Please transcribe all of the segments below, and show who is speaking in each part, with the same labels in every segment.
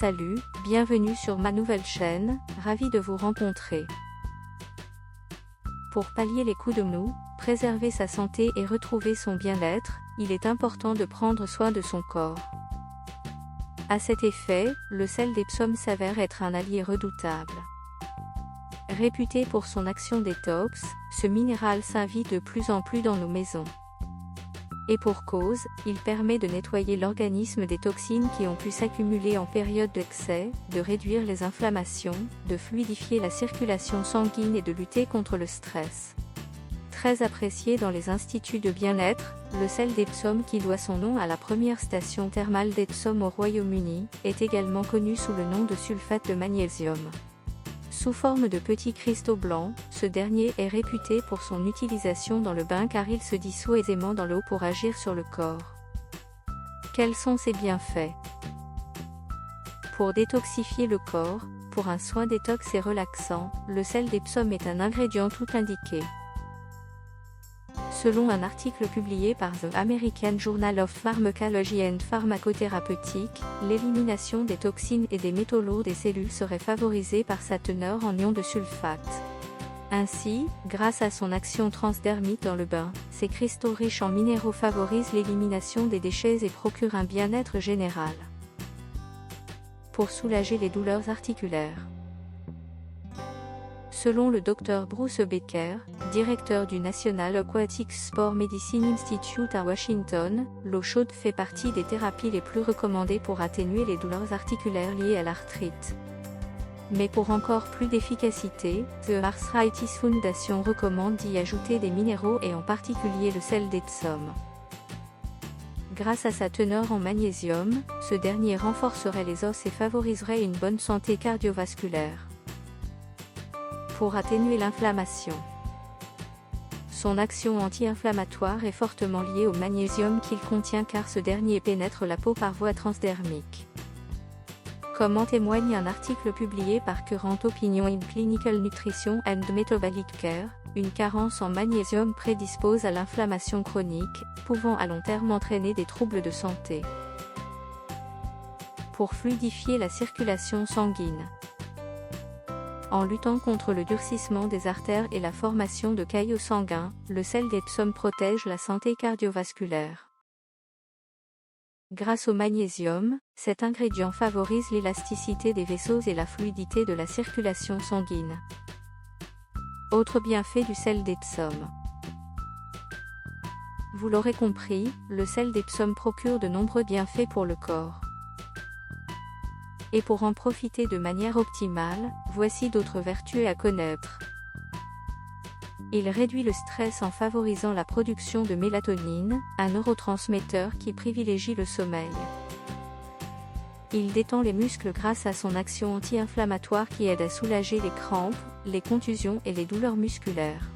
Speaker 1: Salut, bienvenue sur ma nouvelle chaîne, ravi de vous rencontrer. Pour pallier les coups de mou, préserver sa santé et retrouver son bien-être, il est important de prendre soin de son corps. À cet effet, le sel d'Epsom s'avère être un allié redoutable. Réputé pour son action détox, ce minéral s'invite de plus en plus dans nos maisons. Et pour cause, il permet de nettoyer l'organisme des toxines qui ont pu s'accumuler en période d'excès, de réduire les inflammations, de fluidifier la circulation sanguine et de lutter contre le stress. Très apprécié dans les instituts de bien-être, le sel d'Epsom, qui doit son nom à la première station thermale d'Epsom au Royaume-Uni, est également connu sous le nom de sulfate de magnésium. Sous forme de petits cristaux blancs, ce dernier est réputé pour son utilisation dans le bain car il se dissout aisément dans l'eau pour agir sur le corps. Quels sont ses bienfaits? Pour détoxifier le corps, pour un soin détox et relaxant, le sel d'Epsom est un ingrédient tout indiqué. Selon un article publié par The American Journal of Pharmacology and Pharmacotherapeutic, l'élimination des toxines et des métaux lourds des cellules serait favorisée par sa teneur en ions de sulfate. Ainsi, grâce à son action transdermique dans le bain, ces cristaux riches en minéraux favorisent l'élimination des déchets et procurent un bien-être général. Pour soulager les douleurs articulaires. Selon le Dr Bruce Becker, directeur du National Aquatic Sport Medicine Institute à Washington, l'eau chaude fait partie des thérapies les plus recommandées pour atténuer les douleurs articulaires liées à l'arthrite. Mais pour encore plus d'efficacité, The Arthritis Foundation recommande d'y ajouter des minéraux et en particulier le sel d'Epsom. Grâce à sa teneur en magnésium, ce dernier renforcerait les os et favoriserait une bonne santé cardiovasculaire. Pour atténuer l'inflammation. Son action anti-inflammatoire est fortement liée au magnésium qu'il contient car ce dernier pénètre la peau par voie transdermique. Comme en témoigne un article publié par Current Opinion in Clinical Nutrition and Metabolic Care, une carence en magnésium prédispose à l'inflammation chronique, pouvant à long terme entraîner des troubles de santé. Pour fluidifier la circulation sanguine. En luttant contre le durcissement des artères et la formation de caillots sanguins, le sel d'Epsom protège la santé cardiovasculaire. Grâce au magnésium, cet ingrédient favorise l'élasticité des vaisseaux et la fluidité de la circulation sanguine. Autre bienfait du sel d'Epsom. Vous l'aurez compris, le sel d'Epsom procure de nombreux bienfaits pour le corps. Et pour en profiter de manière optimale, voici d'autres vertus à connaître. Il réduit le stress en favorisant la production de mélatonine, un neurotransmetteur qui privilégie le sommeil. Il détend les muscles grâce à son action anti-inflammatoire qui aide à soulager les crampes, les contusions et les douleurs musculaires.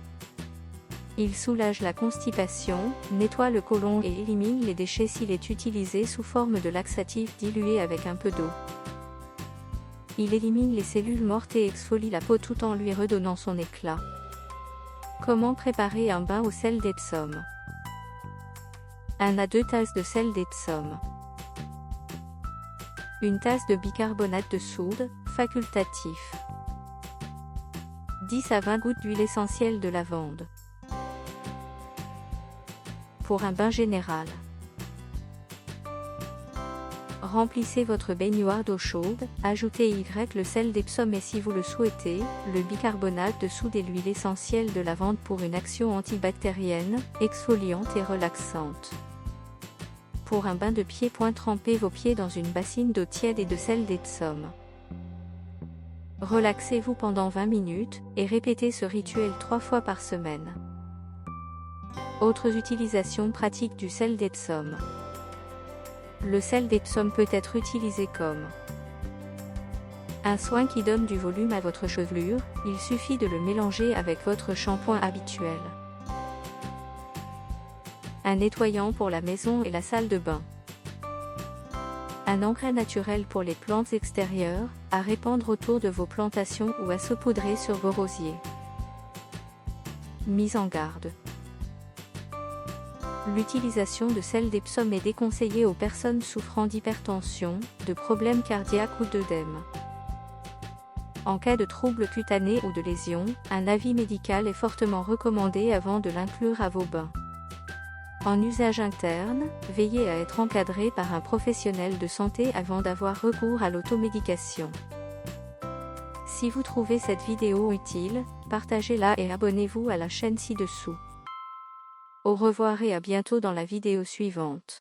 Speaker 1: Il soulage la constipation, nettoie le côlon et élimine les déchets s'il est utilisé sous forme de laxatif dilué avec un peu d'eau. Il élimine les cellules mortes et exfolie la peau tout en lui redonnant son éclat. Comment préparer un bain au sel d'Epsom? 1 à 2 tasses de sel d'Epsom. 1 tasse de bicarbonate de soude, facultatif. 10 à 20 gouttes d'huile essentielle de lavande. Pour un bain général. Remplissez votre baignoire d'eau chaude, ajoutez le sel d'Epsom et si vous le souhaitez, le bicarbonate de soude et l'huile essentielle de lavande pour une action antibactérienne, exfoliante et relaxante. Pour un bain de pieds, trempez vos pieds dans une bassine d'eau tiède et de sel d'Epsom. Relaxez-vous pendant 20 minutes, et répétez ce rituel 3 fois par semaine. Autres utilisations pratiques du sel d'Epsom. Le sel d'Epsom peut être utilisé comme un soin qui donne du volume à votre chevelure, il suffit de le mélanger avec votre shampoing habituel. Un nettoyant pour la maison et la salle de bain. Un engrais naturel pour les plantes extérieures, à répandre autour de vos plantations ou à saupoudrer sur vos rosiers. Mise en garde. l'utilisation de sel d'Epsom est déconseillée aux personnes souffrant d'hypertension, de problèmes cardiaques ou d'œdème. En cas de troubles cutanés ou de lésions, un avis médical est fortement recommandé avant de l'inclure à vos bains. En usage interne, veillez à être encadré par un professionnel de santé avant d'avoir recours à l'automédication. Si vous trouvez cette vidéo utile, partagez-la et abonnez-vous à la chaîne ci-dessous. Au revoir et à bientôt dans la vidéo suivante.